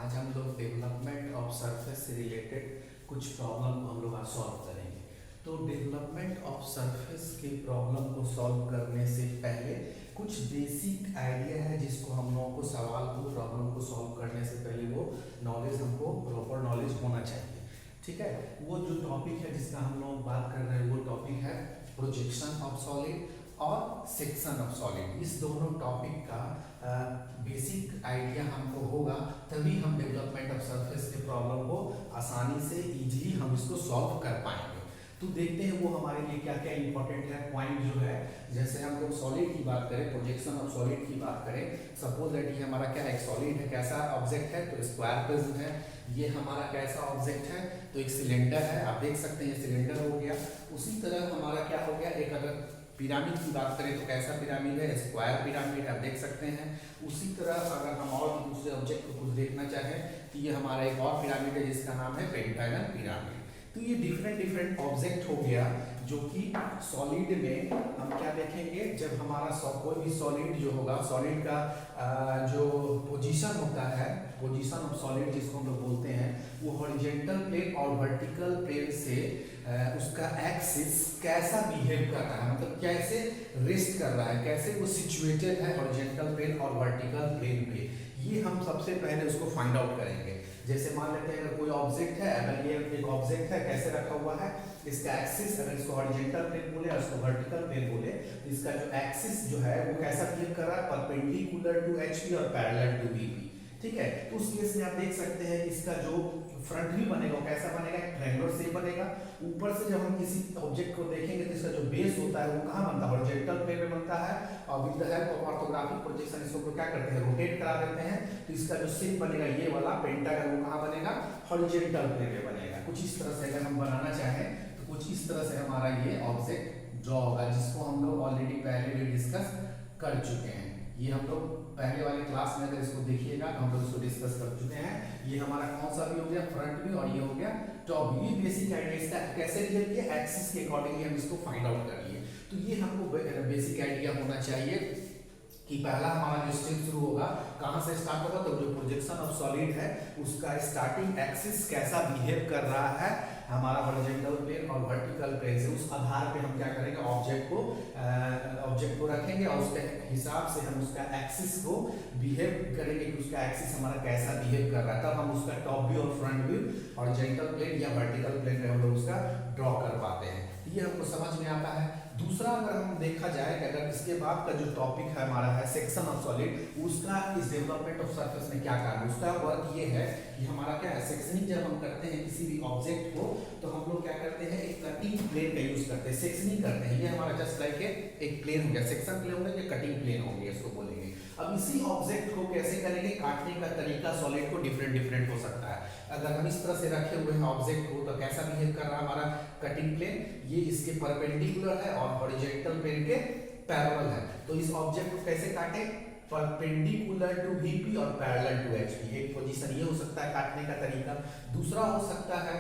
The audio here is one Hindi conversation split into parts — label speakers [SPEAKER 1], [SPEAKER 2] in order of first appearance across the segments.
[SPEAKER 1] आज हम लोग डेवलपमेंट ऑफ सरफेस से रिलेटेड कुछ प्रॉब्लम हम लोग आज सॉल्व करेंगे। तो डेवलपमेंट ऑफ सरफेस के प्रॉब्लम को सॉल्व करने से पहले कुछ बेसिक आइडिया है जिसको हम लोगों को सवाल को प्रॉब्लम को सॉल्व करने से पहले वो नॉलेज हमको प्रॉपर नॉलेज होना चाहिए। ठीक है, वो जो टॉपिक है जिसका हम लोग बात कर रहे हैं वो टॉपिक है प्रोजेक्शन ऑफ सॉलिड और सेक्शन ऑफ सॉलिड। इस दोनों टॉपिक का बेसिक आइडिया हमको होगा तभी हम डेवलपमेंट ऑफ सरफेस के प्रॉब्लम को आसानी से इजीली हम इसको सॉल्व कर पाएंगे। तो देखते हैं वो हमारे लिए क्या क्या इंपॉर्टेंट है पॉइंट जो है। जैसे हम लोग सॉलिड की बात करें, प्रोजेक्शन ऑफ सॉलिड की बात करें, सपोज दैट ये हमारा क्या एक सॉलिड है, कैसा ऑब्जेक्ट है, तो स्क्वायर प्रिज्म है। ये हमारा कैसा ऑब्जेक्ट है, तो एक सिलेंडर है, आप देख सकते हैं ये सिलेंडर हो गया। उसी तरह हमारा क्या हो गया, एक अगर पिरामिड की बात करें तो कैसा पिरामिड है, स्क्वायर पिरामिड आप देख सकते हैं। उसी तरह अगर हम और दूसरे ऑब्जेक्ट को कुछ देखना चाहें तो ये हमारा एक और पिरामिड है जिसका नाम है पेंटागन पिरामिड। तो ये डिफरेंट ऑब्जेक्ट हो गया जो कि सॉलिड में हम क्या देखेंगे, जब हमारा कोई भी सॉलिड जो होगा, सॉलिड का जो पोजीशन होता है, पोजीशन ऑफ सॉलिड जिसको हम लोग बोलते हैं, वो हॉरिजॉन्टल प्लेन और वर्टिकल प्लेन से उसका एक्सिस कैसा बिहेव कर रहा है, मतलब कैसे रेस्ट कर रहा है, कैसे वो सिचुएटेड है हॉरिजॉन्टल प्लेन और वर्टिकल प्लेन पे, ये हम सबसे पहले उसको फाइंड आउट करेंगे। जैसे मान लेते हैं अगर कोई ऑब्जेक्ट है, अगर ये एक ऑब्जेक्ट है कैसे रखा हुआ है, इसका एक्सिस अगर इसको हॉरिजॉन्टल प्लेन बोले और इसको वर्टिकल प्लेन बोले, तो इसका जो एक्सिस जो है वो कैसा बिहेव कर रहा है, परपेंडिकुलर टू एचपी और पैरेलल टू बीपी। ठीक है, तो उस केस में आप देख सकते हैं इसका जो फ्रंट व्यू बनेगा वो कैसा बनेगा, एक ट्रायंगुलर शेप बनेगा। ऊपर से जब हम किसी ऑब्जेक्ट को देखेंगे तो इसका जो बेस होता है वो कहाँ बनता है, हॉरिजॉन्टल प्लेन में बनता है। और with the help of orthographic projection इसको क्या करते हैं, रोटेट करा देते हैं। तो इसका जो शेप बनेगा ये वाला पेंटागन वो कहाँ बनेगा, हॉरिजॉन्टल प्लेन में बनेगा। कुछ इस तरह से अगर हम बनाना चाहें तो कुछ इस तरह से हमारा ये ऑब्जेक्ट ड्रॉ होगा, जिसको हम लोग ऑलरेडी पहले भी डिस्कस कर चुके हैं। ये हम लोग पहले वाले क्लास में अगर इसको देखिएगा तो हम लोग इसको डिस्कस कर चुके हैं। ये हमारा कौन सा भी हो गया, फ्रंट व्यू, और ये हो गया टॉप व्यू। ये बेसिक आइडिया इसका कैसे रिलेट किया, एक्सिस के अकॉर्डिंगली हम इसको फाइंड आउट कर लिए। तो ये हमको बेसिक आइडिया होना चाहिए कि पहला हमारा जो स्टेप शुरू होगा कहाँ से स्टार्ट होगा, तो जो प्रोजेक्शन ऑफ सॉलिड है उसका स्टार्टिंग एक्सिस कैसा बिहेव कर रहा है हमारा हॉरिजॉन्टल प्लेन और वर्टिकल प्लेन से, उस आधार पे हम क्या करेंगे, ऑब्जेक्ट को रखेंगे और उसके हिसाब से हम उसका एक्सिस को बिहेव करेंगे कि उसका एक्सिस हमारा कैसा बिहेव कर रहा है। तब हम उसका टॉप व्यू और फ्रंट व्यू हॉरिजॉन्टल प्लेन या वर्टिकल प्लेन पे हम लोग उसका ड्रॉ कर पाते हैं। ये हमको समझ में आता है। दूसरा अगर हम देखा जाए कि अगर इसके बाद का जो टॉपिक है हमारा है सेक्शन ऑफ सॉलिड, उसका इस डेवलपमेंट ऑफ सरफेस में क्या काम है, उसका वर्क ये है कि हमारा क्या है, सेक्शनिंग जब हम करते हैं किसी भी ऑब्जेक्ट को तो हम लोग क्या करते हैं, एक कटिंग प्लेन का यूज करते हैं, सेक्शनिंग करते हैं। ये हमारा जस्ट लाइक एक प्लेन हो गया, सेक्शन प्लेन हो गया, कटिंग प्लेन हो गया, इसको बोलेंगे। अब इसी ऑब्जेक्ट को कैसे करेंगे, काटने का तरीका सॉलिड को डिफरेंट हो सकता है। अगर हम इस तरह से रखे हुए हैं ऑब्जेक्ट को तो कैसा बिहेव कर रहा है हमारा कटिंग प्लेन, ये इसके परपेंडिकुलर है और हॉरिजॉन्टल प्लेन के पैरेलल है। तो इस ऑब्जेक्ट को कैसे काटे, परपेंडिकुलर टू वीपी और पैरेलल टू एचपी। एक पोजीशन ये हो सकता है काटने का तरीका। दूसरा हो सकता है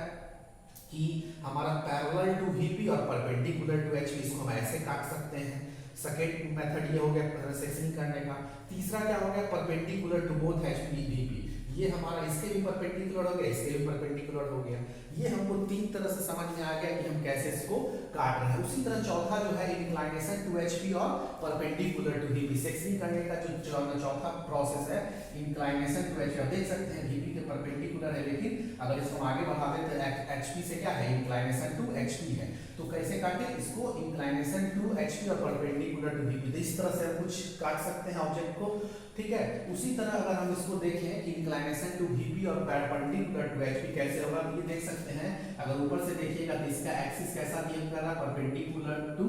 [SPEAKER 1] कि हमारा पैरेलल टू वीपी और परपेंडिकुलर टू एचपी, इसको हम ऐसे काट सकते हैं। सेकेंड मेथड ये हो गया सेक्शनिंग करने का। तीसरा क्या हो गया, perpendicular to both HP VP, ये हमारा इसके भी परपेंडिकुलर हो गया, इसके भी परपेंडिकुलर हो गया। ये हमको तीन तरह से समझ में आ गया कि हम कैसे इसको काट रहे हैं। उसी तरह चौथा जो है इंक्लाइनेशन टू एचपी और परपेंडिकुलर टू वीपी, सेक्शनिंग करने का जो चौथा प्रोसेस है इंक्लाइनेशन टू एचपी। आप देख सकते हैं वीपी के परपेंडिकुलर है, लेकिन अगर इसको आगे बढ़ा दें तो एचपी से क्या है, इंक्लाइनेशन टू एचपी है। तो कैसे काटे इसको, इंक्लाइनेशन टू एचपी और परपेंडिकुलर टू वीपी, इस तरह से हम कुछ काट सकते हैं ऑब्जेक्ट को। ठीक है, उसी तरह अगर हम इसको देखें कि इंक्लाइनेशन टू वीपी और परपेंडिकुलर टू एचपी कैसे होगा, ये देख सकते हैं। अगर ऊपर से देखिएगा तो इसका एक्सिस कैसा बिहेव कर रहा है, परपेंडिकुलर टू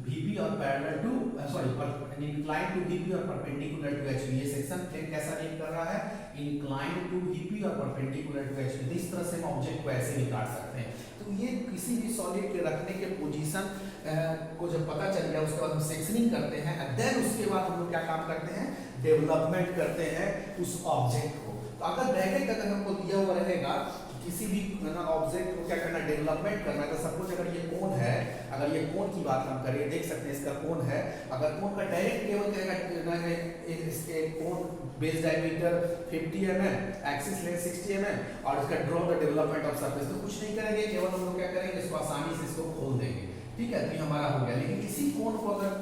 [SPEAKER 1] वीपी और parallel to incline to VP और परपेंडिकुलर टू एचपी। ये सेक्शन प्लेन कैसा बिहेव कर रहा है, इंक्लाइन टू वीपी और परपेंडिकुलर टू एचपी। इस तरह से हम ऑब्जेक्ट को ऐसे भी काट सकते हैं। तो ये किसी भी सॉलिड के रखने के पोजीशन को जब पता चल गया उसके बाद हम सेक्शनिंग करते हैं, देन उसके बाद हम लोग क्या काम करते हैं, डेवलपमेंट करते हैं उस ऑब्जेक्ट को। तो अगर डायरेक्ट अगर हमको दिया हुआ रहेगा किसी भी ऑब्जेक्ट को क्या करना, डेवलपमेंट करना है। तो सपोज अगर ये कोन है, अगर ये कोन की बात हम करें, देख सकते हैं इसका कोन है, अगर कोन का डायरेक्ट केवल कहेगा इसके cone base diameter 50 mm, axis length 60 mm और इसका draw the development of surface, तो कुछ नहीं करेंगे, केवल हम लोग क्या करेंगे, इसको आसानी से इसको खोल देंगे, ठीक है, तो ये हमारा हो गया। लेकिन इसी कोन को अगर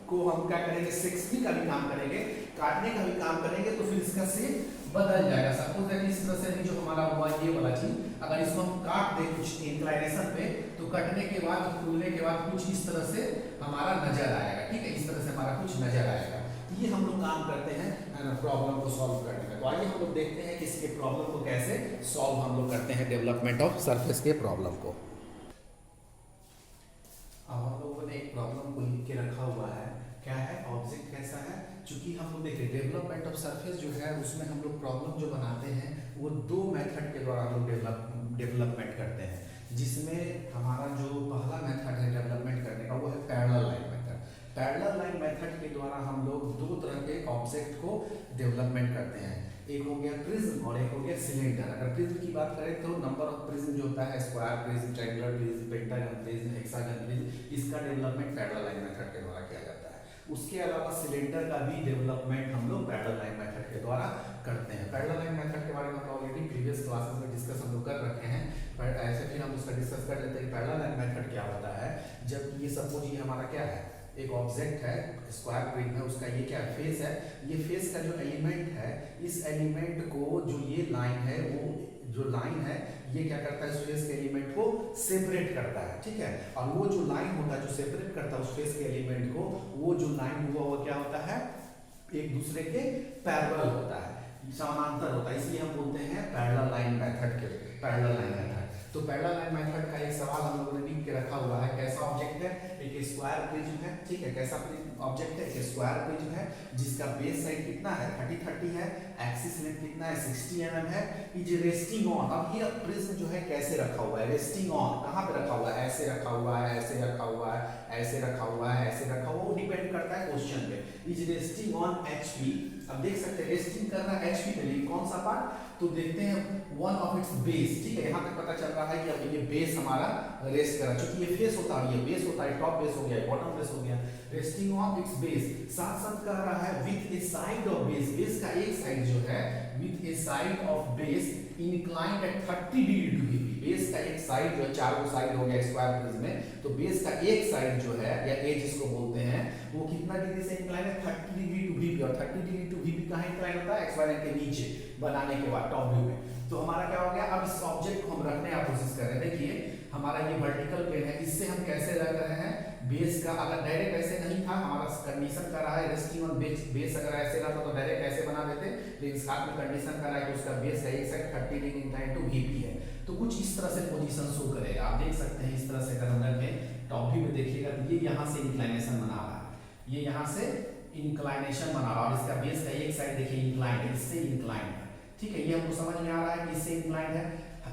[SPEAKER 1] हम क्या करेंगे, सेक्शनिंग का भी काम करेंगे, काटने का भी काम करेंगे, तो फिर इसका शेप बदल जाएगा। सपोज दैट इस तरह से जो हमारा हुआ ये वाला चीज, अगर इसको हम काट दें कुछ इंक्लाइनेशन पे, तो कटने के बाद, खुलने के बाद कुछ इस तरह से हमारा नजर आएगा, ठीक है, इस तरह से हमारा कुछ नजर आएगा। ये हम लोग काम करते हैं प्रॉब्लम को सॉल्व करने में। तो आइए हम लोग देखते हैं कि इसके प्रॉब्लम को कैसे सॉल्व हम लोग करते हैं, डेवलपमेंट ऑफ सरफेस के प्रॉब्लम को। अब हम लोगों ने एक प्रॉब्लम को लिख के रखा हुआ है, क्या है, ऑब्जेक्ट कैसा है, चूंकि हम लोग देखिए डेवलपमेंट ऑफ सरफेस जो है उसमें हम लोग प्रॉब्लम जो बनाते हैं वो दो मेथड के द्वारा हम लोग डेवलपमेंट करते हैं, जिसमें हमारा जो पहला मेथड है डेवलपमेंट करने का वो है parallel line method. Parallel line method के द्वारा हम लोग दो तरह के ऑब्जेक्ट को डेवलपमेंट करते हैं, एक हो गया प्रिज्म और एक हो गया सिलेंडर। अगर प्रिज्म की बात करें तो नंबर ऑफ प्रिज्म जो होता है, square prism, triangular prism, pentagon prism, hexagon prism, इसका डेवलपमेंट पैरेलल लाइन मेथड के द्वारा किया जाता है। उसके अलावा सिलेंडर का भी डेवलपमेंट हम लोग पैरेलल लाइन मेथड के द्वारा करते हैं। पैरेलल लाइन मेथड के बारे में हम ऑलरेडी प्रीवियस क्लासेस में डिस्कस हम लोग कर रखे हैं, पर ऐसे फिर हम उसका डिस्कस कर लेते हैं। पैरेलल लाइन मेथड क्या होता है, जब ये सपोज ये हमारा क्या है, एक ऑब्जेक्ट है, स्क्वायर प्रिज्म है, उसका ये क्या फेस है, ये फेस का जो एलिमेंट है, इस एलिमेंट को जो ये लाइन है, वो जो लाइन है ये क्या करता है, इस फेस के एलिमेंट को सेपरेट करता है, ठीक है, और वो जो लाइन होता है जो सेपरेट करता है उस फेस के एलिमेंट को, वो जो लाइन हुआ वो क्या होता है, एक दूसरे के पैरेलल होता है, समानांतर होता है, इसलिए हम बोलते हैं पैरेलल लाइन मेथड के पैरेलल लाइन मेथड। तो पैरेलल लाइन मेथड का एक सवाल हम लोगों ने लिख के रखा हुआ है, कैसा ऑब्जेक्ट है, एक स्क्वायर प्रिज्म है, ठीक है, कैसा ऑब्जेक्ट है, एक स्क्वायर प्रिज्म है जिसका बेस साइड कितना है 30-30 है, एक्सिस लेंथ कितना है 60 mm है, इज रेस्टिंग ऑन। अब ये प्रिज्म जो है कैसे रखा हुआ है, रेस्टिंग ऑन, कहां पे रखा हुआ है, ऐसे रखा हुआ है, ऐसे रखा हुआ है, ऐसे रखा हुआ है, ऐसे रखा हुआ, वो डिपेंड करता है क्वेश्चन पे। इज रेस्टिंग ऑन HP, अब देख सकते हैं रेस्टिंग कर रहा है HP पे, लेकिन कौन सा पार्ट, तो देखते हैं वन ऑफ इट्स बेस, ठीक है, यहाँ तक पता चल रहा है कि अब ये बेस हमारा रेस्ट कर रहा है, क्योंकि ये फेस होता है, ये बेस होता है, टॉप बेस हो गया, बॉटम बेस हो गया, रेस्टिंग ऑन इट्स बेस। साथ साथ कह रहा है with a side of base, base का एक साइड जो है with a side of base inclined at 30 degree to VP, base का एक साइड जो है, चारों साइड हो गया स्क्वायर प्रिज्म में, तो बेस का एक साइड जो है या एज जिसको बोलते हैं, वो कितना डिग्री से इंक्लाइन है, 30 डिग्री टू VP, और 30 डिग्री टू VP कहाँ इंक्लाइन होता है, XY लाइन के नीचे बनाने के बाद टॉप व्यू में। तो हमारा क्या हो गया, अब इस ऑब्जेक्ट को हम रखने की कोशिश कर रहे हैं, देखिए हमारा ये वर्टिकल प्लेन है, इससे हम कैसे रख रहे हैं, बेस का अगर डायरेक्ट ऐसे नहीं था, हमारा कंडीशन कर रहा है रेस्टिंग ऑन बेस अगर ऐसे रहता तो डायरेक्ट ऐसे बना देते, लेकिन साथ में कंडीशन कर रहा है कि उसका बेस का एक side 30 degree incline to VP है, तो कुछ इस तरह से पोजीशन शो करेगा। आप देख सकते हैं इस तरह से, अगर हम रखें टॉप व्यू में देखिएगा तो ये यहाँ से इंक्लाइनेशन बना रहा है, ये यहाँ से इंक्लाइनेशन बना रहा है, और इसका बेस का एक साइड देखिए इंक्लाइन है, इससे इंक्लाइन है, ठीक है, ये हमको समझ में आ रहा है कि इससे इंक्लाइन है,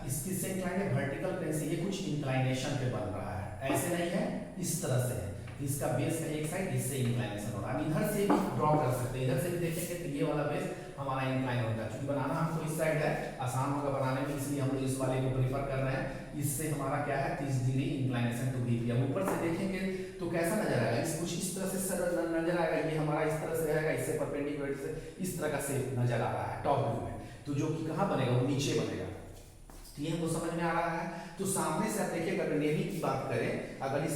[SPEAKER 1] इससे इंक्लाइन है, वर्टिकल प्लेन से ये कुछ इंक्लाइनेशन पे बन रहा है, ऐसे नहीं है, इस तरह से है, इसका बेस का एक साइड इससे इंक्लाइनेशन हो रहा है। इधर से भी ड्रॉ कर सकते हैं, इधर से भी देखेंगे तो ये वाला बेस हमारा इंक्लाइन होगा, क्योंकि बनाना हमको इस साइड है, आसान होगा बनाने में, इसलिए हम लोग इस वाले को प्रीफर कर रहे हैं। इससे हमारा क्या है 30 डिग्री इंक्लाइनेशन टू VP। अब ऊपर से देखेंगे तो कैसा नजर आएगा, इस कुछ इस तरह से नजर आएगा, ये हमारा इस तरह से रहेगा, इससे परपेंडिकुलर से इस तरह का शेप नजर आ रहा है टॉप व्यू में, तो जो कि कहाँ बनेगा, वो नीचे बनेगा, ये हमको समझ में आ रहा है। तो सामने से आप देखिएगा, अगर नेवी की बात करें, अगर इस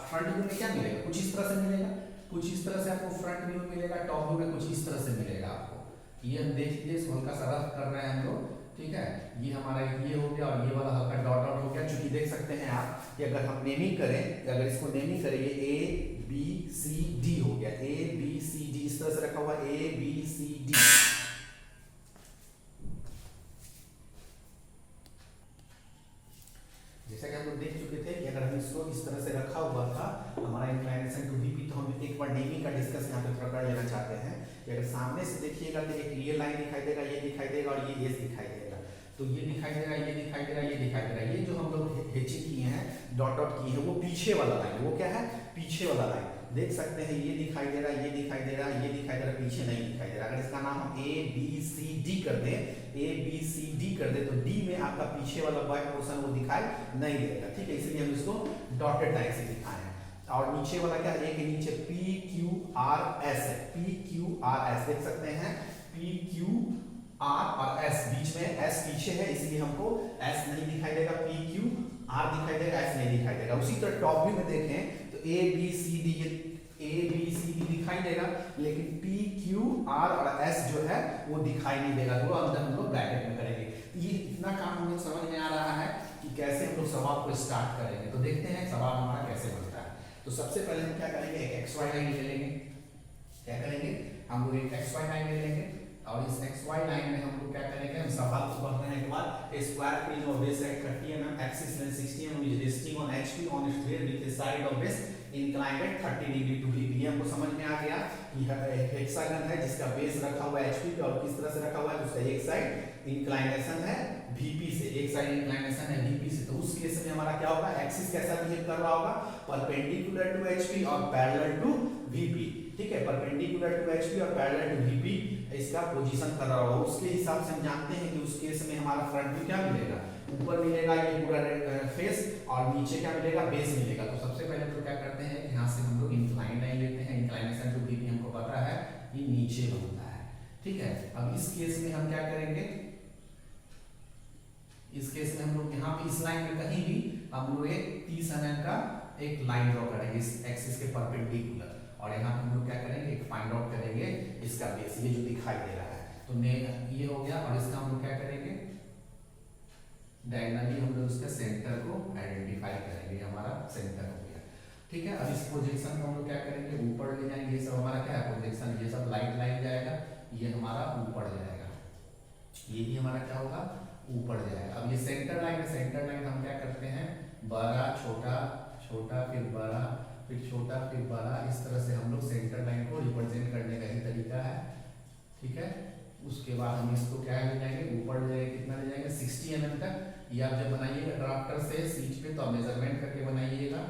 [SPEAKER 1] फ्रंट व्यू में क्या मिलेगा, कुछ इस तरह से मिलेगा, कुछ इस तरह से आपको फ्रंट व्यू में मिलेगा, टॉप व्यू में कुछ इस तरह से मिलेगा आपको। ये हम देख लीजिए, इसको हल्का सा रफ कर रहे हैं हम लोग, ठीक है, ये हमारा ये हो गया, और ये वाला हल्का डॉट डॉट हो गया, क्योंकि देख सकते हैं आप कि अगर हम नेमिंग करें, अगर इसको नेमिंग करें, ये ABCD हो गया, ABCD इस तरह से रखा हुआ ABCD। जैसा कि हम लोग देख चुके थे कि अगर हम इसको इस तरह से रखा हुआ था हमारा इंक्लाइनेशन टू VP, तो हम एक बार नेमिंग का डिस्कस यहाँ पे थोड़ा कर लेना चाहते हैं कि अगर सामने से देखिएगा तो एक ये लाइन दिखाई देगा, ये दिखाई देगा, और ये एज दिखाई देगा, तो ये दिखाई देगा, ये दिखाई देगा, ये दिखाई देगा, ये जो हम लोग हेचिंग किए हैं, डॉट डॉट किए हैं, वो पीछे वाला लाइन, वो क्या है, पीछे वाला लाइन, देख सकते हैं ये दिखाई दे रहा है, ये दिखाई दे रहा है, ये दिखाई दे रहा है, पीछे नहीं दिखाई दे रहा। अगर इसका नाम हम ए बी सी डी कर दें, ए बी सी डी कर दे, तो डी में आपका पीछे वाला बैक पोर्शन वो दिखाई नहीं देगा, ठीक है, इसलिए हम इसको डॉटेड लाइन से दिखाए हैं। और नीचे वाला क्या है, ए के नीचे पी क्यू आर एस है, पी क्यू आर एस देख सकते हैं, पी क्यू आर और एस, बीच में एस पीछे है इसलिए हमको एस नहीं दिखाई देगा, पी क्यू आर दिखाई देगा, एस नहीं दिखाई देगा। उसी तरह टॉप व्यू में देखें तो A B C D, A B C D दिखाई देगा, लेकिन पी क्यू आर और एस जो है वो दिखाई नहीं देगा, तो अंदर हम लोग ब्रैकेट में करेंगे। ये इतना काम हमें समझ में आ रहा है कि कैसे हम लोग सवाल को स्टार्ट करेंगे। तो देखते हैं सवाल हमारा कैसे बनता है। तो सबसे पहले हम क्या करेंगे, एक एक्स वाई लाइन ले लेंगे। क्या करेंगे, हम लोग एक एक्स वाई लाइन ले लेंगे और इस एक्स वाई लाइन में हम लोग क्या करेंगे, हम सवाल को पढ़ने के बाद square page of base at 30 mm, axis length 60 mm is resting on HP on its flair with the side of base inclined at 30 degree to VP। ये हमको समझ में आ गया कि हेक्सागन है जिसका बेस रखा हुआ है एचपी पे और किस तरह से रखा हुआ है, तो उसका एक साइड इंक्लाइनेशन है VP से, एक साइड इंक्लाइनेशन है VP से। तो उस केस में हमारा क्या होगा, एक्सिस कैसा बिहेव कर रहा होगा, परपेंडिकुलर टू एचपी और पैरेलल टू VP, ठीक है, परपेंडिकुलर टू एचपी और पैरेलल टू VP इसका पोजीशन कर रहा होगा। उसके हिसाब से हम जानते हैं कि उस केस में हमारा फ्रंट व्यू क्या मिलेगा, ऊपर मिलेगा ये पूरा फेस और नीचे क्या मिलेगा, बेस मिलेगा। तो सबसे पहले तो क्या करते हैं, यहाँ से हम लोग इंक्लाइन लाइन लेते हैं, इंक्लाइनेशन टू VP हमको पता है ये नीचे बनता है, ठीक है। अब इस केस में हम क्या करेंगे, इस केस में हम लोग यहाँ पे इस लाइन में कहीं भी हम लोग एक 30 mm का एक लाइन ड्रॉ करेंगे इस एक्सिस के परपेंडिकुलर, और यहाँ पे हम लोग क्या करेंगे, एक फाइंड आउट करेंगे इसका बेस, ये जो दिखाई दे रहा है। तो ये हो गया, और इसका हम लोग क्या करेंगे, डायगोनली हम लोग उसके सेंटर को आइडेंटिफाई करेंगे, हमारा सेंटर हो गया, ठीक है। अब इस प्रोजेक्शन को हम लोग क्या करेंगे, ऊपर ले जाएंगे। ये सब हमारा क्या है प्रोजेक्शन, ये सब लाइट लाइन जाएगा, ये हमारा ऊपर जाएगा, ये भी हमारा क्या होगा, ऊपर जाएगा। अब ये सेंटर लाइन है, सेंटर लाइन हम क्या करते हैं, बड़ा छोटा, छोटा फिर बड़ा, फिर छोटा फिर बड़ा, इस तरह से हम लोग सेंटर लाइन को रिप्रेजेंट करने का ही तरीका है, ठीक है। उसके बाद हम इसको क्या ले जाएंगे, ऊपर ले जाएंगे, कितना ले जाएंगे 60 mm तक। ये आप जब बनाइएगा ड्राफ्टर से सीट पे तो मेजरमेंट करके बनाइएगा।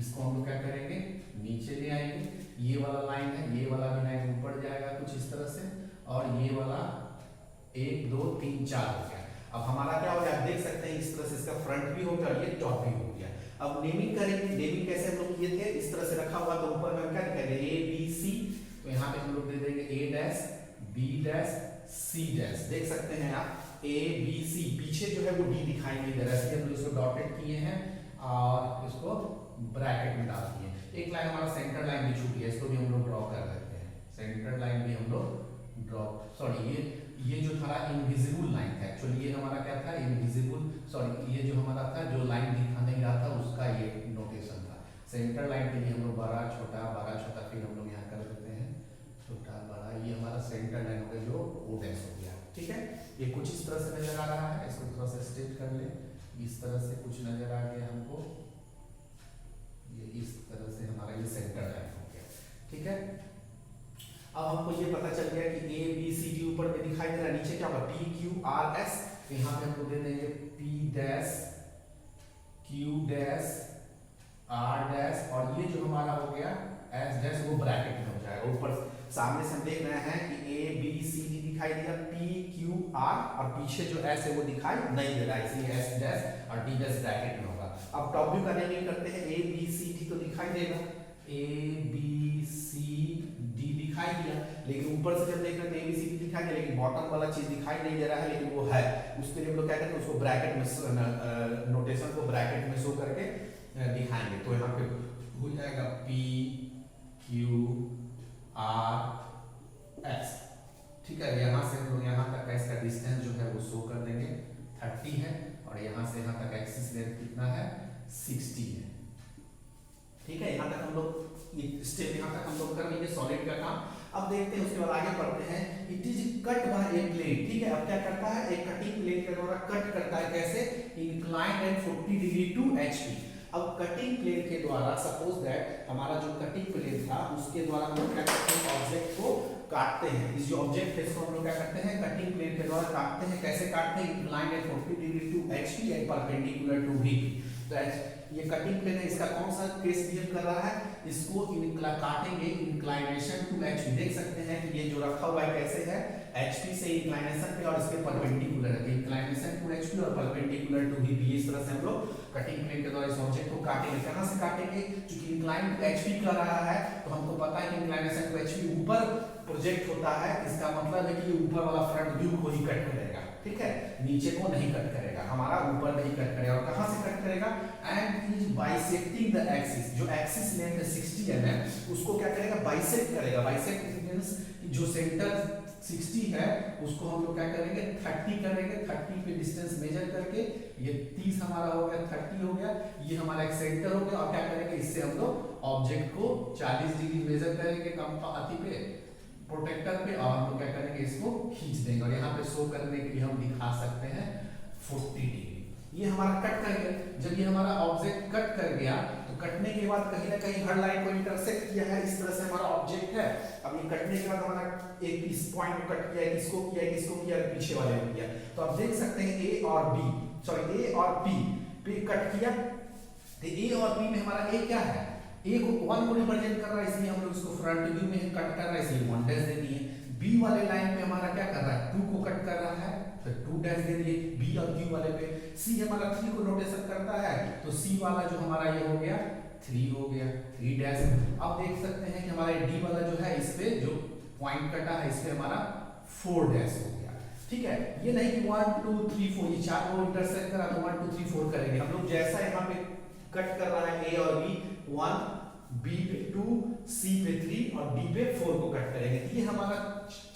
[SPEAKER 1] इसको हम लोग क्या करेंगे, नीचे ले आएंगे, ये वाला लाइन है, ये वाला भी लाइन ऊपर जाएगा कुछ इस तरह से, और ये वाला 1 2 3 4 हो गया। अब हमारा क्या हो गया, आप देख सकते हैं इस तरह से इसका फ्रंट भी हो गया और ये टॉप भी हो गया। अब नेमिंग करेंगे, नेमिंग कैसे हम लोग किए थे, इस तरह से रखा हुआ, तो ऊपर में क्या लिखेंगे A B C, तो यहाँ पे हम लोग दे देंगे A dash B dash C dash, देख सकते हैं आप A B C, पीछे जो है वो D दिखाई नहीं दे रहा है, इसलिए हम लोग इसको डॉटेड किए हैं और इसको ब्रैकेट में डाल दिए। एक लाइन हमारा सेंटर लाइन भी छूट गया, इसको भी हम लोग ड्रॉ कर देते हैं, सेंटर लाइन भी हम लोग ड्रॉ, सॉरी ये जो था इनविजिबल लाइन था, एक्चुअली ये हमारा क्या था, इनविजिबल, सॉरी ये जो हमारा था जो लाइन दिखा नहीं रहा था उसका ये नोटेशन था। सेंटर लाइन के लिए हम लोग बड़ा छोटा, फिर हम लोग यहाँ कर देते हैं छोटा बड़ा, ये हमारा सेंटर लाइन हो गया जो O डैश हो गया, ठीक है। ये कुछ इस तरह से नजर आ रहा है, इसको थोड़ा सा स्ट्रेट कर ले, इस तरह से कुछ नजर आ गया हमको, ये इस तरह से हमारा ये सेंटर लाइन हो गया, ठीक है। अब हमको ये पता चल गया कि A B C D ऊपर में दिखाई दे रहा है, नीचे क्या होगा P Q R S, तो यहाँ पे हम लोग दे देंगे P dash Q dash R dash, और ये जो हमारा हो गया S डैश वो ब्रैकेट में हो जाएगा। ऊपर सामने से हम देख रहे हैं कि A B C D दिखाई दिया, P Q R, और पीछे जो S है वो दिखाई नहीं दे रहा है, इसलिए S डैश और D डैश ब्रैकेट में होगा। अब टॉप व्यू का नेमिंग करते हैं, A B C D तो दिखाई देगा, A B C D दिखाई दिया, लेकिन ऊपर से जब देख रहे हैं A B C D दिखाई दिया, लेकिन बॉटम वाला चीज दिखाई नहीं दे रहा है, लेकिन वो है, उसके लिए हम लोग क्या करते हैं, उसको ब्रैकेट में, नोटेशन को ब्रैकेट में शो करके दिखाएंगे। तो यहाँ पे हो जाएगा P Q R S, ठीक है। यहाँ से हम लोग यहाँ तक का इसका डिस्टेंस जो है वो शो कर देंगे 30 है, और यहाँ से यहाँ तक एक्सिस लेंथ कितना है 60 है, ठीक है। यहाँ तक हम लोग ये स्टेप यहाँ तक हम लोग कर लेंगे सॉलिड का काम। अब देखते हैं उसके बाद आगे बढ़ते हैं, it is cut by a plane, ठीक है। अब क्या करता है, एक कटिंग प्लेन के द्वारा कट करता है, कैसे, inclined at 40 degree to HP। अब कटिंग प्लेन के द्वारा सपोज दैट हमारा जो कटिंग प्लेन था उसके द्वारा हम लोग क्या करते हैं, ऑब्जेक्ट को काटते हैं। इस जो ऑब्जेक्ट है इसको हम लोग क्या करते हैं, कटिंग प्लेन के द्वारा काटते हैं। कैसे काटते हैं, inclined at 40 degree to HP and perpendicular to VP। तो ये कटिंग प्लेन है, इसका कौन सा केस बिहेव कर रहा है, इसको काटेंगे इंक्लाइनेशन टू एचपी। देख सकते हैं कि ये जो रखा हुआ है कैसे है, एचपी से इंक्लाइनेशन पे और इसके परपेंडिकुलर है, इंक्लाइनेशन टू एचपी और परपेंडिकुलर टू वी। इस तरह से हम लोग कटिंग प्लेन के द्वारा इस ऑब्जेक्ट को काटेंगे। कहां से काटेंगे, क्योंकि इंक्लाइन टू एचपी कर रहा है तो हमको पता है कि इंक्लाइनेशन टू एचपी ऊपर प्रोजेक्ट होता है, इसका मतलब है कि ये ऊपर वाला फ्रंट व्यू को ही कट करेगा, ठीक है, नीचे को नहीं कट करेगा, हमारा ऊपर नहीं कट करेगा। और कहां से कट करेगा, and is bisecting the axis, जो एक्सिस लेंथ है 60 mm उसको क्या करेगा, बाइसेक्ट करेगा। बाइसेक्ट मींस जो सेंटर 60 है उसको हम लोग क्या करेंगे 30 करेंगे, 30 पे डिस्टेंस मेजर करके ये 30 हमारा हो गया, 30 हो गया, ये हमारा एक सेंटर हो गया। और क्या करेंगे, इससे हम लोग ऑब्जेक्ट को 40 डिग्री मेजर करेंगे कंपाती पे प्रोटेक्टर पे, और हम लोग क्या करेंगे इसको खींच देंगे। और यहाँ पे शो करने के लिए हम दिखा सकते हैं 40 डिग्री। ये हमारा कट कर गया। जब ये हमारा ऑब्जेक्ट कट कर गया तो कटने के बाद कहीं ना कहीं हर लाइन को इंटरसेक्ट किया है, इस तरह से हमारा ऑब्जेक्ट है। अब ये कटने के बाद हमारा एक इस पॉइंट को कट किया है, किसको किया है, किसको किया है, पीछे वाले को किया। तो आप देख सकते हैं ए और बी, सॉरी ए और बी पे कट किया। तो ए और बी में हमारा ए क्या है, ए को 1 को रिप्रेजेंट कर रहा है, इसलिए हम लोग इसको फ्रंट व्यू में कट कर रहा है, इसलिए 1 डैश दे दिए। बी वाले लाइन में हमारा क्या कर रहा है, 2 को कट कर रहा है तो 2 डैश दे दिए बी और क्यू वाले पे। सी हमारा 3 को रोटेशन करता है तो सी वाला जो हमारा ये हो गया 3 हो गया, 3 डैश। अब देख सकते हैं कि हमारा डी वाला जो है इस पे जो पॉइंट कटा है इस पे हमारा 4 डैश हो गया, ठीक है। ये नहीं कि 1 2 3 4 ये चार को इंटरसेक्ट करा तो 1 2 3 4 करेंगे हम लोग। जैसा यहाँ पे कट कर रहा है ए और बी, 1 बी पे 2 सी पे 3 और डी पे 4 को कट करेंगे। ये हमारा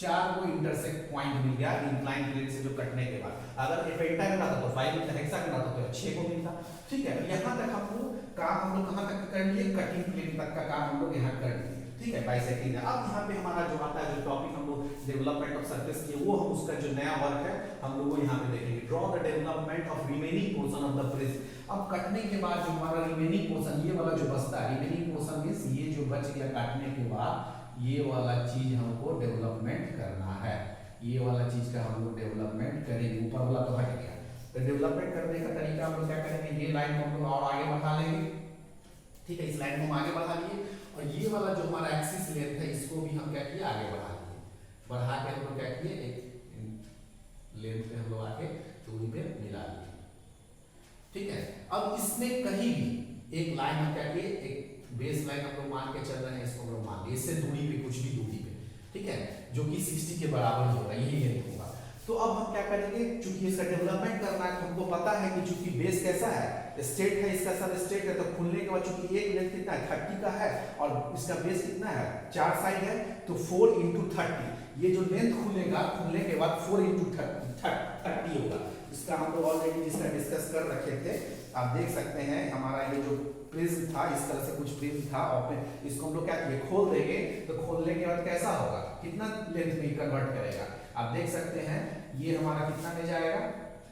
[SPEAKER 1] चार को इंटरसेक्ट पॉइंट मिल गया इंक्लाइन प्लेन से जो कटने के बाद। अगर ये पेंटागन आता तो 5 मिलता, हेक्सागन आता तो 6 को मिलता, ठीक है। यहाँ तक हम लोग काम हम लोग कहाँ तक कर लिए, कटिंग प्लेन तक का काम हम लोग यहाँ कर लिए, ठीक है, बाइसेक्टिंग। अब यहाँ पे हमारा जो आता है जो टॉपिक हम लोग डेवलपमेंट ऑफ सरफेस की, वो हम उसका जो नया वर्क है हम लोग वो यहाँ पे देखेंगे। Draw the development of remaining portion of the bridge. अब कटने के बाद जो हमारा रिमेनिंग पोर्शन ये वाला जो बचता है, रिमेनिंग पोर्शन मींस ये जो बच गया काटने के बाद ये वाला चीज हमको डेवलपमेंट करना है, ये वाला चीज का हम लोग डेवलपमेंट करेंगे। ऊपर वाला तो हट गया, तो डेवलपमेंट करने का तरीका हम लोग क्या करेंगे, ये लाइन को हम लोग और आगे बढ़ा लेंगे, ठीक है। इस लाइन को हम आगे बढ़ा लिए और ये वाला जो हमारा एक्सिस लेंथ है इसको भी हम क्या किए आगे बढ़ा लिए। बढ़ा के हम लोग क्या किए एक लेंथ पे हम लोग आके दूरी पे मिला लिए, ठीक है। अब इसमें कहीं भी एक लाइन हम क्या किए, एक बेस लाइन हम लोग मान के चल रहे हैं, इसको हम लोग मान लिए इससे दूरी पे कुछ भी दूरी पे, ठीक है, जो कि 60 के बराबर होगा, यही लेंथ होगा। तो अब हम क्या करेंगे, चूंकि इसका डेवलपमेंट करना है हमको पता है कि चूंकि बेस कैसा है, स्ट्रेट है, इसका सब स्ट्रेट है, तो खुलने के बाद चूंकि एक लेंथ कितना है 30 का है और इसका बेस कितना है 4 साइड है, तो 4 × 30 ये जो लेंथ खुलेगा, खुलने के बाद 4 × 30 होगा। इसका हम लोग ऑलरेडी जिसका डिस्कस कर रखे थे, आप देख सकते हैं हमारा ये जो प्रिज्म था, इस तरह से कुछ प्रिज्म था और इसको हम लोग क्या किए खोल देंगे, तो खोलने के बाद कैसा होगा, कितना लेंथ में कन्वर्ट करेगा। आप देख सकते हैं ये हमारा कितना में जाएगा,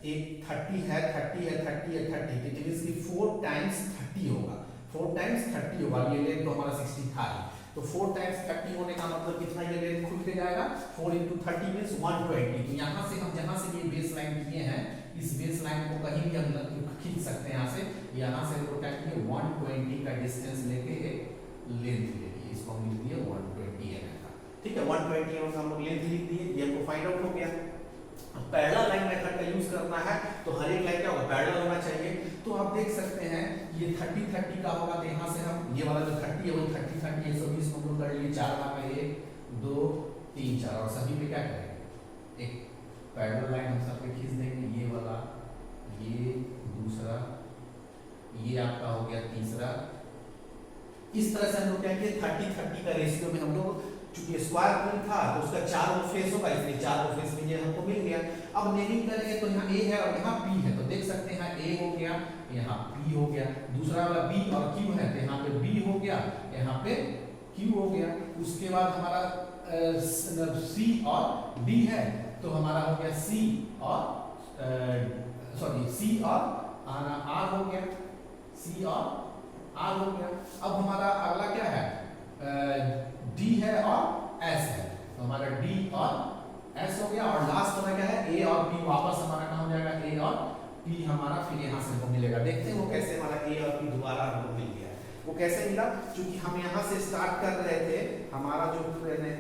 [SPEAKER 1] एक 30 है 30 है 30 है 30, इट मींस कि 4 × 30 होगा, 4 × 30 होगा। ये लेंथ तो हमारा 60 था ही, तो 4 × 30 होने का मतलब कितना ये लेंथ खुल के जाएगा, 4 × 30 मींस 120। तो यहाँ से हम जहाँ से ये बेस लाइन किए हैं, इस बेस लाइन को कहीं भी हम खींच सकते हैं, यहाँ से हम लोग क्या किए 120 का डिस्टेंस लेके एक लेंथ ले लिए, इसको हम लिख दिए 120 mm का, ठीक है। 120 mm का हम लोग लेंथ लिख दिए, ये हमको फाइंड आउट हो गया। पैरेलल लाइन मेथड का यूज करना है तो हर एक लाइन क्या होगा, पैरेलल होना चाहिए। तो आप देख सकते हैं ये 30 30 का होगा, तो यहाँ से हम ये वाला जो 30 है वो 30 30 है, 120 को हम लोग कर लिए 4 बार में 1 2 3 4 और सभी पे क्या करेंगे एक पैरेलल लाइन हम सब पे खींच देंगे, ये वाला, ये दूसरा, ये आपका हो गया तीसरा। इस तरह से हम लोग क्या किए 30 30 का रेशियो में हम लोग, चूंकि स्क्वायर प्लेन था तो उसका 4 फेस होगा, इसलिए 4 फेस में ये हमको मिल गया। अब नेमिंग करेंगे तो यहाँ A है और यहाँ P है, तो देख सकते हैं A हो गया, यहाँ P हो गया, दूसरा वाला B और Q है तो यहाँ पे B हो गया, यहाँ पे Q हो गया। उसके बाद हमारा C और D है तो हमारा हो गया C और C और R हो गया, C और R हो गया। अब हमारा अगला क्या है, D है और S है, तो हमारा D और S हो गया। और लास्ट वाला क्या है A और B, वापस हमारा कहाँ हो जाएगा A और P हमारा, फिर यहाँ से हमको मिलेगा। देखते हैं वो कैसे हमारा A और P दोबारा हमको मिल गया है। वो कैसे मिला? क्योंकि हम यहाँ से स्टार्ट कर रहे थे, हमारा जो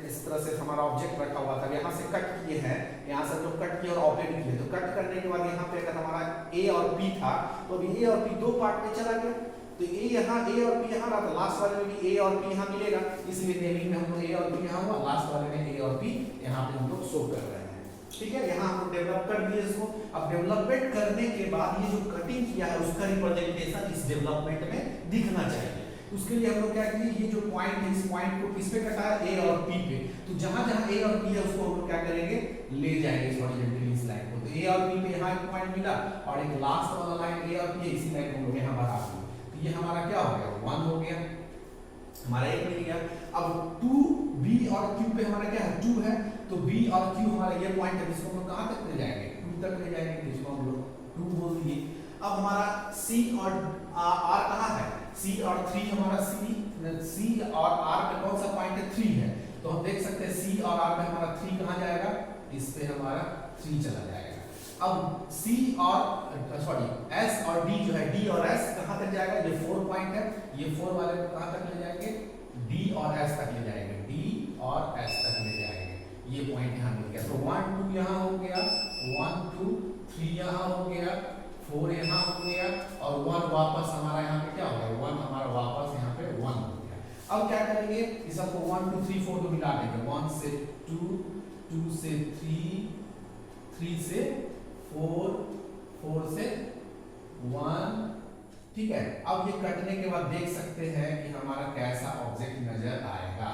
[SPEAKER 1] इस तरह से हमारा ऑब्जेक्ट रखा हुआ था, यहाँ से कट किए हैं, यहाँ से हम लोग कट किए और ओपन किए। तो कट करने के बाद यहाँ पे अगर हमारा A और P था, तो अभी A और P दो पार्ट में चला गया। तो A यहाँ, A और P यहाँ रहा, तो लास्ट वाले में भी A और P यहाँ मिलेगा, इसलिए नेमिंग में हम लोग A और P यहाँ हुआ, लास्ट वाले में A और P यहाँ पे हम लोग शो कर रहे हैं। ठीक है, यहाँ हम लोग डेवलप कर दिए इसको। अब डेवलपमेंट करने के बाद ये जो कटिंग किया है उसका रिप्रेजेंटेशन इस डेवलपमेंट में दिखना चाहिए। उसके लिए हम लोग क्या किए, ये जो पॉइंट है, इस पॉइंट को किस पे कटा है? A और P पे। तो जहां जहां A और P है उसको हम लोग क्या करेंगे, ले जाएंगे इस हॉरिजॉन्टली इस लाइन को। तो A और P पे यहाँ एक पॉइंट मिला और एक लास्ट वाला लाइन A और P है, इसी लाइन को हम लोग यहाँ बना दिए। तो ये हमारा क्या हो गया, 1 हो गया, हमारा एक मिल गया। अब 2 B और Q पे हमारा क्या है, 2 है, तो B और Q हमारा ये पॉइंट है, जिसको हम लोग कहां तक ले जाएंगे, 2 तक ले जाएंगे, जिसको हम लोग 2 बोल दिए। अब हमारा C और R कहां है, C और 3 हमारा C और R पे कौन सा पॉइंट है, 3 है। तो हम देख सकते हैं C और R पे हमारा 3 कहां जाएगा, इस पे हमारा 3 चला जाएगा। अब C और S और D जो है, D और S कहां तक जाएगा, ये 4 पॉइंट है, ये 4 वाले को कहां तक ले जाएंगे, D और S तक ले जाएंगे, D और S तक ले जाएंगे। ये पॉइंट यहाँ मिल गया। तो 1 2 यहाँ हो गया, 1 2 3 यहाँ हो गया, 4 यहाँ हो गया और 1 वापस हमारा यहाँ पे क्या हो गया, 1 हमारा वापस यहाँ पे 1 हो गया। अब क्या करेंगे, इस सबको 1 2 3 4 को मिला देंगे, 1 से 2, 2 से 3, 3 से 4, 4 से 1। ठीक है, अब ये कटने के बाद देख सकते हैं कि हमारा कैसा ऑब्जेक्ट नजर आएगा।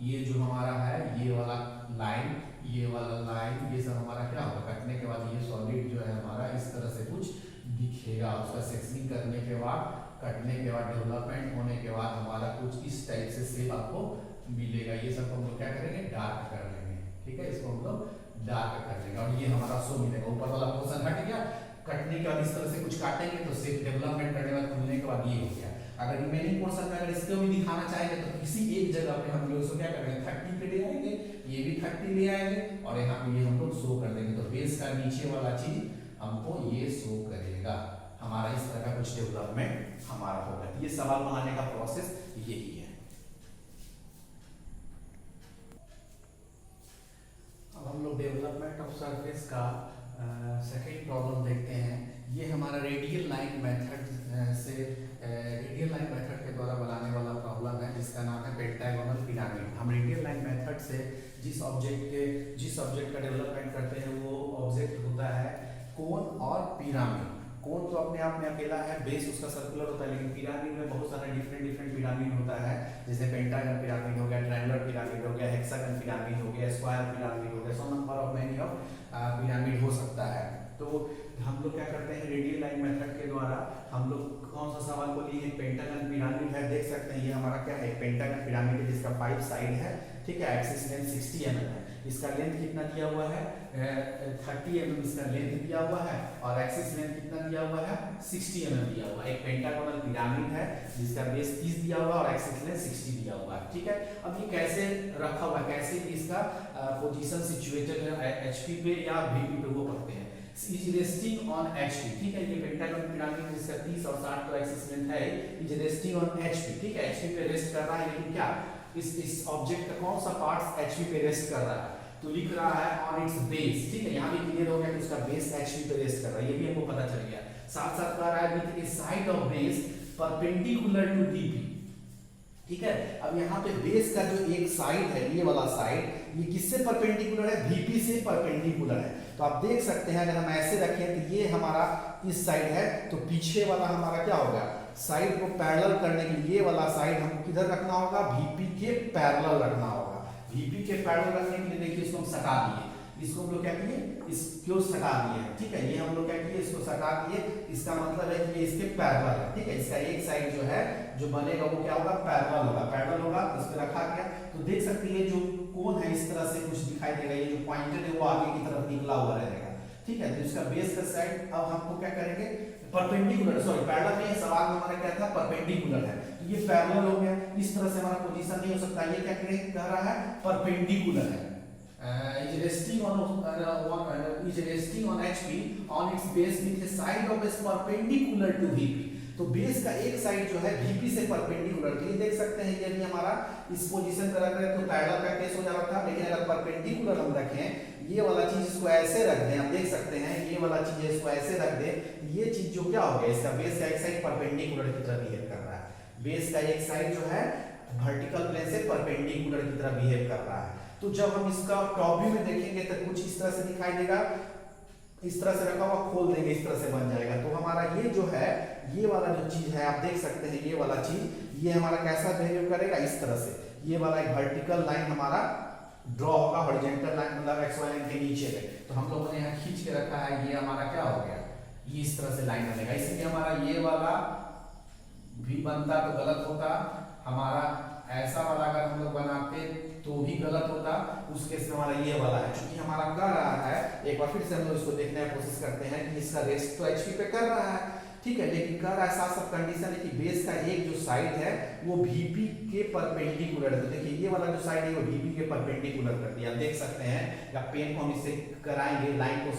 [SPEAKER 1] ये जो हमारा है, ये वाला लाइन, ये वाला लाइन, ये सब हमारा क्या होगा, कटने के बाद ये सॉलिड जो है हमारा इस तरह से कुछ दिखेगा। उसका सेक्शनिंग करने के बाद, कटने के बाद, डेवलपमेंट होने के बाद हमारा कुछ इस टाइप से शेप आपको मिलेगा। ये सब हम लोग क्या करेंगे, डार्क कर लेंगे। ठीक है, इसको हम लोग डार्क कर लेंगे और ये हमारा शो मिलेगा। ऊपर वाला पोर्शन हट गया, कटने के बाद इस तरह से कुछ काटेंगे तो शेप डेवलपमेंट करने के बाद, खुलने के बाद ये हो गया। अगर रिमेनिंग पोर्शन में अगर इसको भी दिखाना चाहेंगे तो किसी एक जगह पे हम लोग इसको क्या करेंगे, 30 पे ले आएंगे, ये भी 30 ले आएंगे और यहाँ पे ये हम लोग शो कर देंगे। तो बेस का नीचे वाला चीज हमको ये शो करेगा। हमारा इस तरह का कुछ डेवलपमेंट हमारा होगा। ये सवाल बनाने का प्रोसेस यही है। अब हम लोग डेवलपमेंट ऑफ सरफेस का सेकेंड प्रॉब्लम देखते हैं। ये हमारा रेडियल लाइन मेथड से रेडियल लाइन मेथड के द्वारा बनाने वाला प्रॉब्लम है, जिसका नाम है पेंटागोनल पिरामिड। हम रेडियल लाइन मेथड से जिस ऑब्जेक्ट का डेवलपमेंट करते हैं वो ऑब्जेक्ट होता है कोन और पिरामिड। कोन तो अपने आप में अकेला है, बेस उसका सर्कुलर होता है, लेकिन पिरामिड में बहुत सारा डिफरेंट पिरामिड होता है। जैसे पेंटागन पिरामिड हो गया, ट्रायंगुलर पिरामिड हो गया, हेक्सागन पिरामिड हो गया, स्क्वायर पिरामिड हो गया, so number of many of pyramid हो सकता है। तो हम लोग क्या करते हैं, रेडियल लाइन मेथड के द्वारा हम लोग कौन सा सवाल को लिए, पेंटागन पिरामिड है। देख सकते हैं ये हमारा क्या है, पेंटागन पिरामिड है, जिसका 5 साइड है। ठीक है, एक्सिस लेंथ 60 mm है, इसका लेंथ कितना दिया हुआ है, 30 mm इसका लेंथ दिया हुआ है और एक्सिस लेंथ कितना दिया हुआ है, 60 mm दिया हुआ है। एक पेंटागोनल पिरामिड है जिसका बेस 30 दिया हुआ है और एक्सिस लेंथ 60 दिया हुआ है। ठीक है, अब ये कैसे रखा हुआ है, कैसे इसका पोजीशन सिचुएटेड है, HP पे या VP पे वो पढ़ते हैं। Is resting on HP। ठीक है, ये पेंटागन पिरामिड जिसका 30 और 60 तो एक्सिस लेंथ है, इज रेस्टिंग ऑन HP। ठीक है, HP पे रेस्ट कर रहा है, लेकिन क्या इस ऑब्जेक्ट का कौन सा पार्ट HP पे रेस्ट कर रहा है, तो लिख रहा है ऑन इट्स बेस। ठीक है, यहाँ भी क्लियर हो गया कि उसका बेस HP पे रेस्ट कर रहा है, ये भी हमको पता चल गया। साथ साथ कह रहा है with a side of base perpendicular to VP। ठीक है, अब यहाँ पे बेस का जो एक साइड है, ये वाला साइड, ये किससे परपेंडिकुलर है, VP से परपेंडिकुलर है। तो आप देख सकते हैं अगर हम ऐसे रखें तो ये हमारा इस साइड है, तो पीछे वाला हमारा क्या होगा, साइड को पैरेलल करने के लिए ये वाला साइड हमको किधर रखना होगा, VP के पैरेलल रखना होगा। VP के पैरेलल रखने के लिए देखिए इसको हम सटा दिए, इसको हम लोग क्या किए, इसको सटा दिए। ठीक है, ये हम लोग क्या किए, इसको सटा दिए, इसका मतलब है कि ये इसके पैरेलल है। ठीक है, इसका एक साइड जो है जो बनेगा वो क्या होगा, पैरेलल होगा। पैरेलल होगा, इस पे रखा गया। तो देख सकते हैं जो कोन है इस तरह से कुछ दिखाई देगा, ये जो पॉइंटेड है वो आगे की तरफ निकला हुआ रहेगा। ठीक है, तो इसका बेस का साइड अब हमको क्या करेंगे, परपेंडिकुलर, सॉरी पैरेलल नहीं है, सवाल में हमारा क्या था, परपेंडिकुलर है, तो ये पैरेलल हो गया। इस तरह से हमारा पोजीशन नहीं हो सकता, ये क्या कह रहा है, परपेंडिकुलर है। is resting on HP on its base with a side of is perpendicular to VP। तो बेस का एक साइड जो है VP से परपेंडिकुलर, तो ये देख सकते हैं ये भी हमारा इस पोजीशन पे रख रहे हैं तो पैरेलल का केस हो जा रहा था, लेकिन अगर परपेंडिकुलर हम रखें ये वाला चीज इसको ऐसे रख दें, आप देख सकते हैं ये वाला चीज इसको ऐसे रख दें, ये चीज जो क्या हो गया, इसका बेस का एक साइड परपेंडिकुलर की तरह बिहेव कर रहा है, बेस का एक साइड जो है वर्टिकल प्लेन से परपेंडिकुलर की तरह बिहेव कर रहा है। तो जब हम इसका टॉप व्यू में देखेंगे तो कुछ इस तरह से दिखाई देगा, इस तरह से रखा हुआ खोल देंगे इस तरह से बन जाएगा। तो हमारा ये जो है ये वाला जो चीज है आप देख सकते हैं ये वाला चीज ये हमारा कैसा बिहेव करेगा, इस तरह से ये वाला एक वर्टिकल लाइन हमारा ड्रॉ होगा, हॉरिजॉन्टल लाइन मतलब एक्स वाई लाइन के नीचे में। तो हम लोगों ने यहाँ खींच के रखा है, ये हमारा क्या हो गया, ये इस तरह से लाइन बनेगा, इसलिए हमारा ये वाला भी बनता तो गलत होता, हमारा ऐसा वाला अगर हम लोग बनाते तो भी गलत होता, उस केस में हमारा ये वाला है। क्योंकि हमारा कर रहा है, एक बार फिर से हम लोग इसको देखने की कोशिश करते हैं कि इसका रेस्ट तो एचपी पे कर रहा है, ठीक है, लेकिन कर रहा है साथ साथ कंडीशन है कि बेस का एक जो साइड है वो VP के परपेंडिकुलर है। तो देखिए ये वाला जो साइड है वो VP के परपेंडिकुलर कर दिया, देख सकते हैं, या पेन को हम इससे कराएंगे, लाइन को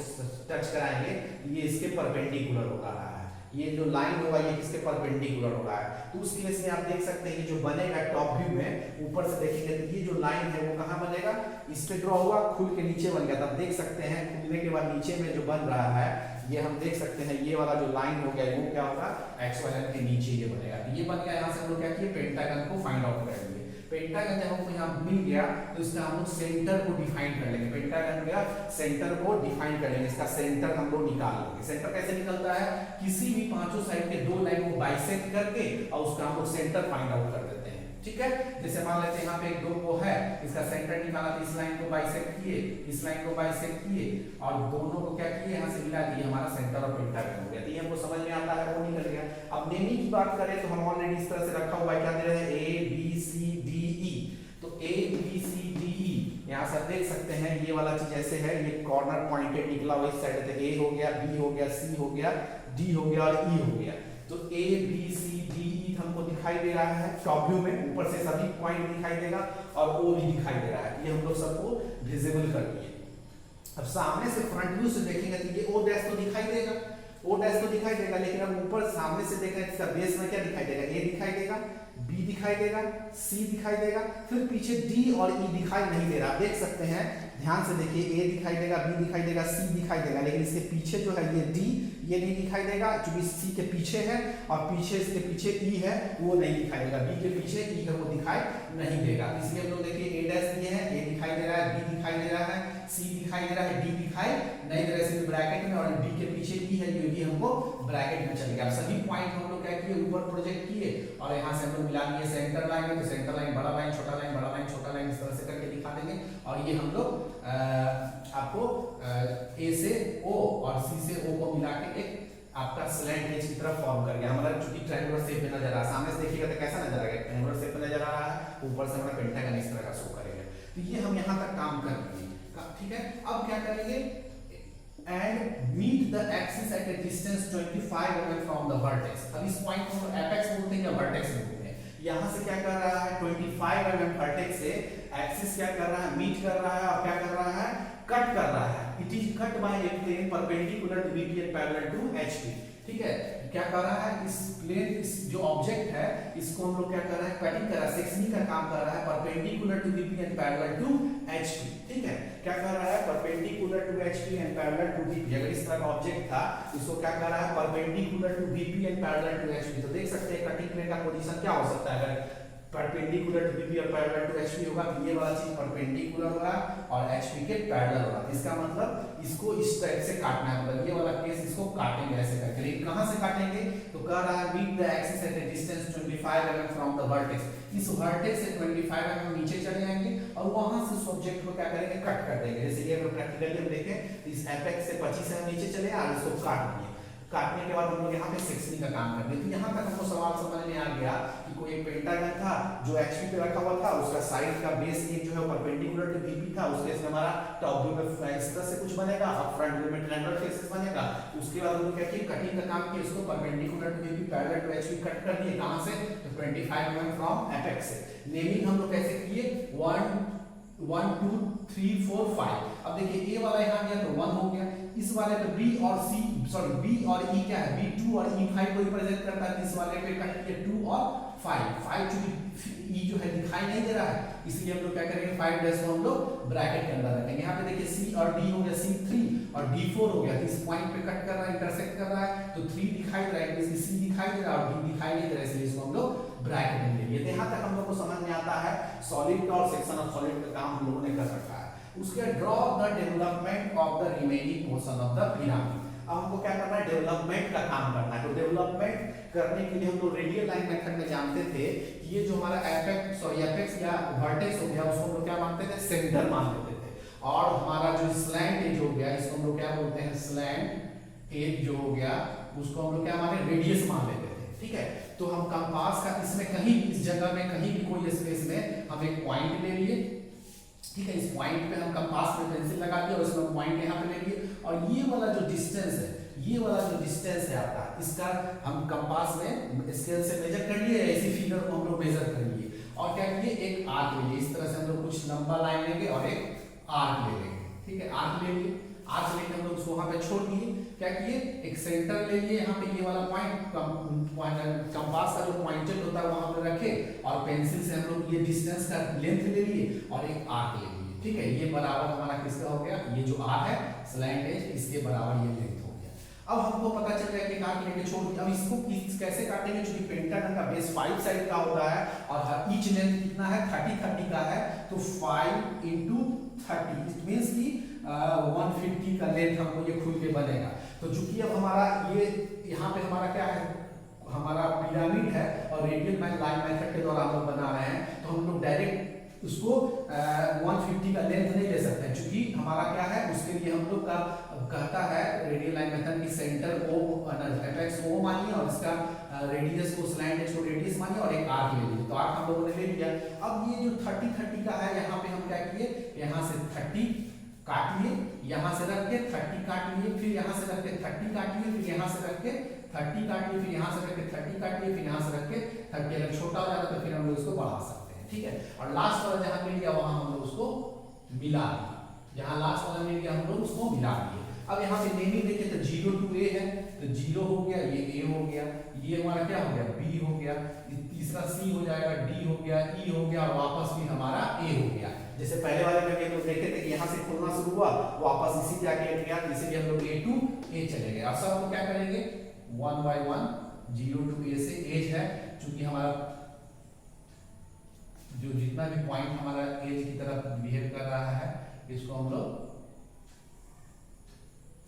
[SPEAKER 1] टच कराएंगे, ये इसके परपेंडिकुलर हो रहा है, ये जो लाइन होगा ये किसके परपेंडिकुलर होगा। तो उस केस में आप देख सकते हैं ये जो बनेगा टॉप व्यू में ऊपर से देखेंगे तो ये जो लाइन है वो कहाँ बनेगा, इस पे ड्रॉ हुआ, खुल के नीचे बन गया। तब देख सकते हैं खुलने के बाद नीचे में जो बन रहा है ये हम देख सकते हैं ये वाला जो लाइन हो गया वो क्या होगा, एक्स वाई लाइन के नीचे ये बनेगा। तो ये बन गया, यहाँ से हम लोग क्या किए, पेंटागन को फाइंड आउट करेंगे। पेंटागन जब हमको यहाँ मिल गया तो इसका हम लोग सेंटर को डिफाइन कर लेंगे, पेंटागन का सेंटर को डिफाइन कर लेंगे, इसका सेंटर हम लोग निकाल लेंगे। सेंटर कैसे निकलता है, किसी भी पांचों साइड के दो लाइन को बाइसेक्ट करके और उसका हम लोग सेंटर फाइंड आउट कर देते हैं, ठीक है। जैसे मान लेते हैं यहाँ पे एक दो को है, इसका सेंटर निकाला तो इस लाइन को बाइसेक्ट किए, इस लाइन को बाइसेक्ट किए और दोनों को क्या किए, यहाँ से मिला दिए, हमारा सेंटर ऑफ पेंटागन हो गया। तो ये हमको समझ में आता है, वो निकल गया। अब नेमिंग की बात करें तो हम ऑलरेडी इस तरह से रखा हुआ है, क्या दे रहे हैं, A B C D E। तो A B C D E यहाँ से देख सकते हैं ये वाला चीज ऐसे है, ये कॉर्नर पॉइंटेड निकला हुआ इस साइड से, A हो गया, B हो गया, C हो गया, D हो गया और E हो गया। तो A B C D E हमको दिखाई दे रहा है टॉप व्यू में, ऊपर से सभी पॉइंट दिखाई देगा और O भी दिखाई दे रहा है, ये हम लोग सबको विजिबल कर दिए। अब सामने से फ्रंट व्यू से देखेंगे तो ये O डैश तो दिखाई देगा, O डैश तो दिखाई देगा, लेकिन अब ऊपर सामने से देखें इसका बेस में क्या दिखाई देगा, A दिखाई देगा, B दिखाई देगा, C दिखाई देगा, फिर पीछे D और E दिखाई नहीं दे रहा। आप देख सकते हैं, ध्यान से देखिए, A दिखाई देगा, B दिखाई देगा, C दिखाई देगा, लेकिन इसके पीछे जो है ये D ये नहीं दिखाई देगा, क्योंकि C के पीछे है और पीछे इसके पीछे E है वो नहीं दिखाई देगा, B के पीछे E है वो दिखाई नहीं देगा। इसलिए हम लोग देखिए A डैश दिए हैं, A दिखाई दे रहा है, B दिखाई दे रहा है, C दिखाई दे रहा है, D दिखाई नहीं दे रहा है सिर्फ ब्रैकेट में, और D के पीछे E है जो भी हमको ब्रैकेट में चल गया। सभी पॉइंट हम लोग क्या किए, ऊपर प्रोजेक्ट किए और यहाँ से हम लोग मिला दिए सेंटर लाइन में, तो सेंटर लाइन बड़ा लाइन छोटा लाइन बड़ा लाइन छोटा लाइन इस तरह से करके दिखा देंगे। और ये हम लोग आपको A से O और C से O को मिला के एक आपका स्लैंट एज की तरह फॉर्म कर गया। हमारा चूंकि ट्रायंगुलर शेप में नजर आ रहा है, सामने से देखिएगा तो कैसा नजर आएगा, ट्रायंगुलर शेप में नजर आ रहा है, ऊपर से हमारा पेंटागन इस तरह का शो करेगा। तो ये हम यहाँ तक काम कर लिए, ठीक है। अब क्या करेंगे, and meet the axis at a distance 25 mm from the vertex। अब इस पॉइंट को एपेक्स बोलते हैं या वर्टेक्स बोलते हैं। यहाँ से क्या कर रहा है, 25 mm वर्टेक्स से एक्सिस क्या कर रहा है, मीट कर रहा है और क्या कर रहा है, कट कर रहा है। It is cut by a plane perpendicular to VP and parallel to HP, ठीक है। क्या कर रहा है, इस प्लेन, इस जो ऑब्जेक्ट है इसको हम लोग क्या कर रहा है, कटिंग कर रहा है, सेक्शनिंग का काम कर रहा है perpendicular to VP and parallel to HP, ठीक है। क्या कर रहा है, perpendicular to HP and parallel to VP। अगर इस तरह का ऑब्जेक्ट था इसको क्या कर रहा है, perpendicular to VP and parallel to HP। तो देख सकते हैं कटिंग प्लेन का पोजीशन क्या हो सकता है, अगर परपेंडिकुलर टू VP और पैरेलल टू HP होगा तो ये वाला चीज परपेंडिकुलर होगा और HP के पैरेलल होगा। इसका मतलब इसको इस टाइप से काटना है, मतलब ये वाला केस इसको काटेंगे ऐसे करके। लेकिन कहां से काटेंगे, तो कह रहा है meet the axis at a distance 25 mm from the vertex. इस वर्टेक्स से 25 mm नीचे चले जाएंगे और वहां से उस ऑब्जेक्ट को क्या करेंगे, कट कर देंगे। जैसे ये अगर प्रैक्टिकली हम देखें इस एपेक्स से 25 mm नीचे चले और इसको काट दिए। काटने के बाद हम लोग यहाँ पे सेक्शनिंग का काम करते हैं। तो यहाँ तक हमको सवाल समझ में आ गया कि कोई एक पेंटागन था जो HP पे रखा हुआ था, उसका साइड का बेस एक जो है परपेंडिकुलर टू VP था, उसके इसमें हमारा टॉप व्यू में इस तरह से कुछ बनेगा और फ्रंट व्यू में ट्रायंगुलर फेसेस बनेगा। उसके बाद हम लोग क्या किए, कटिंग का काम किया, उसको perpendicular to VP parallel to HP cut कर दिए। कहां से, तो 25 mm फ्रॉम एपेक्स से। नेमिंग हम लोग कैसे किए, 1 1 2 3 4 5। अब देखिए ए वाला यहाँ गया तो 1 हो गया, इस वाले पे बी और सी सॉरी बी और ई क्या है, बी 2 और ई 5 को रिप्रेजेंट करता है, इस वाले पे कहेंगे 2 और 5 चूंकि ई जो है दिखाई नहीं दे रहा है इसलिए हम लोग क्या करेंगे 5 डैश को हम लोग ब्रैकेट के अंदर रखेंगे। यहाँ पे देखिए सी और डी हो गया, सी 3 और डी 4 हो गया, तो इस पॉइंट पे कट कर रहा है, इंटरसेक्ट कर रहा है, तो 3 दिखाई दे रहा है, इसलिए सी दिखाई दे रहा है और डी दिखाई नहीं दे रहा है, इसलिए इसको हम लोग ब्रैकेट में ले लिए। तो यहाँ तक हम लोग को समझ में आता है सॉलिड और सेक्शन ऑफ सॉलिड का काम हम लोगों ने कर रखा है। उसके draw the development of the remaining portion of the pyramid. अब हमको क्या करना है, डेवलपमेंट का काम करना है। तो डेवलपमेंट करने के लिए हम लोग रेडियल लाइन मेथड में जानते थे कि ये जो हमारा एपेक्स या वर्टेक्स हो गया उसको हम लोग क्या मानते थे, सेंटर मान लेते थे, और हमारा जो स्लैंट एज हो गया इसको हम लोग क्या बोलते हैं, स्लैंट एज जो हो गया उसको हम लोग क्या माने, रेडियस मान लेते थे। ठीक है, तो हम कंपास का इसमें कहीं इस जगह में कहीं भी कोई स्पेस में हम एक पॉइंट ले लिए, ठीक है, इस पॉइंट पे हम कंपास में पेंसिल लगा दिया और इसमें पॉइंट यहाँ पे ले लिए, और ये वाला जो डिस्टेंस है, ये वाला जो डिस्टेंस है आपका, इसका हम कंपास में स्केल से मेजर कर लिए, ऐसी फिगर को हम लोग मेजर कर लिए और क्या किए, एक आर्क ले लिए। इस तरह से हम लोग कुछ लंबा लाइन लेंगे और एक आर्क ले लेंगे। ठीक है, आर्क ले लिए, आर्क लेके हम लोग उसको वहां पे छोड़ दिए, क्या किए, एक सेंटर ले लिए, यहाँ पे ये वाला पॉइंट कंपास का जो पॉइंटेड होता है वहां पे रखे और पेंसिल से हम लोग ये डिस्टेंस का लेंथ ले लिए और एक आर्क ले लिए। ठीक है, ये बराबर हमारा किसका हो गया, ये जो आर्क है स्लैंट एज, इसके बराबर ये लेंथ हो गया। अब हमको पता चल गया कि आर्क लेके छोड़ दिया। अब इसको कैसे काटेंगे, क्योंकि पेंटागन का बेस 5 साइड का होता है और ईच लेंथ कितना है, 30 का है, तो 5 × 30 इट मींस कि 150 का लेंथ हमको ये खुल के बनेगा। तो चूंकि अब हमारा ये यहाँ पे हमारा क्या है, हमारा पिरामिड है और रेडियल लाइन मेथड के द्वारा हम लोग बना रहे हैं, तो हम लोग डायरेक्ट उसको 150 का लेंथ नहीं ले सकते, क्योंकि हमारा क्या है, उसके लिए हम लोग का कहता है रेडियल लाइन मेथड की सेंटर ओ एपेक्स ओ मानिए और इसका रेडियस को स्लैंट एज को रेडियस मानिए और एक आर्क ले लीजिए। तो आर्क हम लोगों ने ले लिया। अब ये जो 30 का है, यहाँ पे हम क्या किए, यहाँ से 30 काट लिए, यहाँ से रख के 30 काट लिए, फिर यहाँ से रख के 30 काट लिए, फिर यहाँ से रख के 30 काट लिए, फिर यहाँ से रख के 30 काट लिए, फिर यहाँ से रख के 30। अगर छोटा हो जाता तो फिर हम लोग इसको बढ़ा सकते हैं। ठीक है, और लास्ट वाला जहाँ मिल गया वहाँ हम लोग उसको मिला दिए, जहाँ लास्ट वाला मिल गया हम लोग उसको मिला दिए। अब यहाँ पे नेमिंग देखिए तो 0 to a है, तो 0 हो गया, ये a हो गया, ये हमारा क्या हो गया, b हो गया, तीसरा c हो जाएगा, d हो गया, e हो गया, वापस भी हमारा a हो गया। जैसे पहले वाले में हम लोग देखे थे कि यहाँ से खुलना शुरू हुआ, वापस इसी पे आके गया, इसीलिए हम लोग a to a चले गए। अब सब हम क्या करेंगे, 1 by 1 0 to a से एज है, चूंकि हमारा जो जितना भी पॉइंट हमारा एज की तरफ बिहेव कर रहा है इसको हम लोग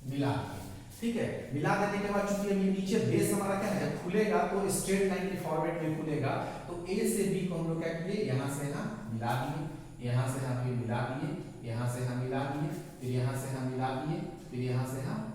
[SPEAKER 1] मिला देंगे। ठीक है, मिला देने के बाद चूंकि ये नीचे बेस हमारा क्या है, जब खुलेगा तो स्ट्रेट लाइन के फॉर्मेट में खुलेगा, तो ए से बी को हम लोग क्या किए, यहाँ से हम मिला दिए, यहाँ से हम ये मिला दिए, यहाँ से हम मिला दिए, फिर यहाँ से हम मिला दिए, फिर यहाँ से हम